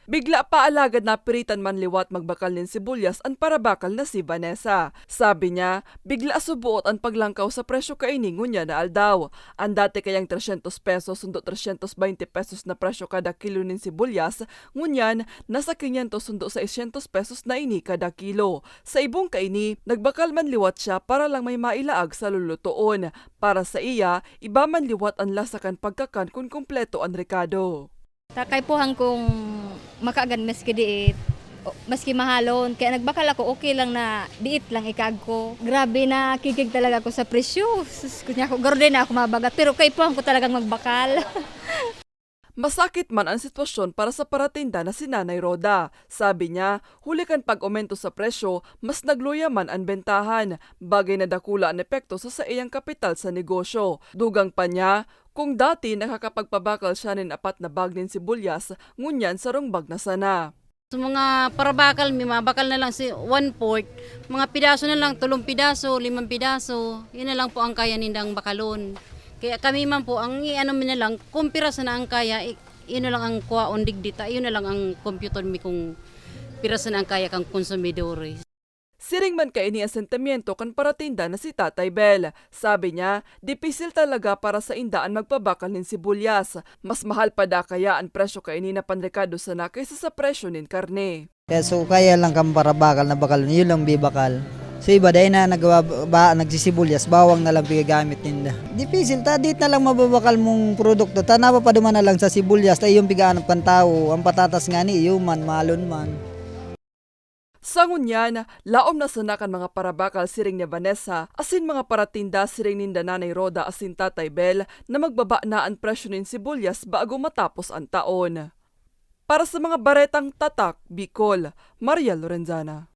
Bigla pa alagad na piritan man liwat magbakal nin sibuyas ang parabakal na si Vanessa. Sabi niya, bigla subuot ang paglangkaw sa presyo kainingon niya na aldaw. Ang dati kayang 300 pesos sundo 320 pesos na presyo kada kilo nin sibuyas, ngunyan nasa 500 sundo 600 pesos na ini kada kilo. Sa ibong kaini, nagbakal man liwat siya para lang may mailaag sa lulutuon. Para sa iya, iba man liwat ang lasakan pagkakan kung kumpleto ang rekado. Takay po kung makaagan maski diit, maski mahalon. Kaya nagbakal ako, okay lang na diit lang ikag ko. Grabe na kikig talaga ako sa presyo. Kunya ko, garo din ako mabagat. Pero kay po ko talagang magbakal. Masakit man ang sitwasyon para sa paratinda na si Nanay Roda. Sabi niya, huli kan pag-aumento sa presyo, mas nagluya man ang bentahan, bagay na dakula ang epekto sa iyang kapital sa negosyo. Dugang pa niya, kung dati nakakapagpabakal siya nin 4 na bag nin sibuyas, ngunyan sarong bag na sana. Sa mga parabakal, may mabakal na lang si 1/4, mga pidaso na lang, 3 pidaso, 5 pidaso, yun na lang po ang kaya nindang bakalon. Kaya kami man po, ang i-ano na lang, kung pirasa na ang kaya, yun na lang ang kuwaon digdita, yun na lang ang computer mi kung pirasa na ang kaya kang konsumidores. Siring man kaini ang sentimiento kan paratinda na si Tatay Bel. Sabi niya, dipisil talaga para sa indaan magpabakal nin sibuyas. Mas mahal pa da kaya ang presyo kaini na panrekado sana kaysa sa presyo nin karne. Kaya so kaya lang kang para bakal na bakal, yun lang bibakal. So iba dahil na nagsisibulyas, bawang na lang pigagamit ninda. Dipisil, tadit na lang mababakal mong produkto. Tanapa pa duman na lang sa sibulyas, tayo yung pigaanap kan tao. Ang patatas nga ni, man, malon man. Sa ngunyan, laom na sanakan mga parabakal siring ni Vanessa, asin mga paratinda siring ninda Nanay Roda asin Tatay Bel na magbaba na ang presyo nin sibuyas bago matapos ang taon. Para sa mga baretang tatak, Bicol, Maria Lorenzana.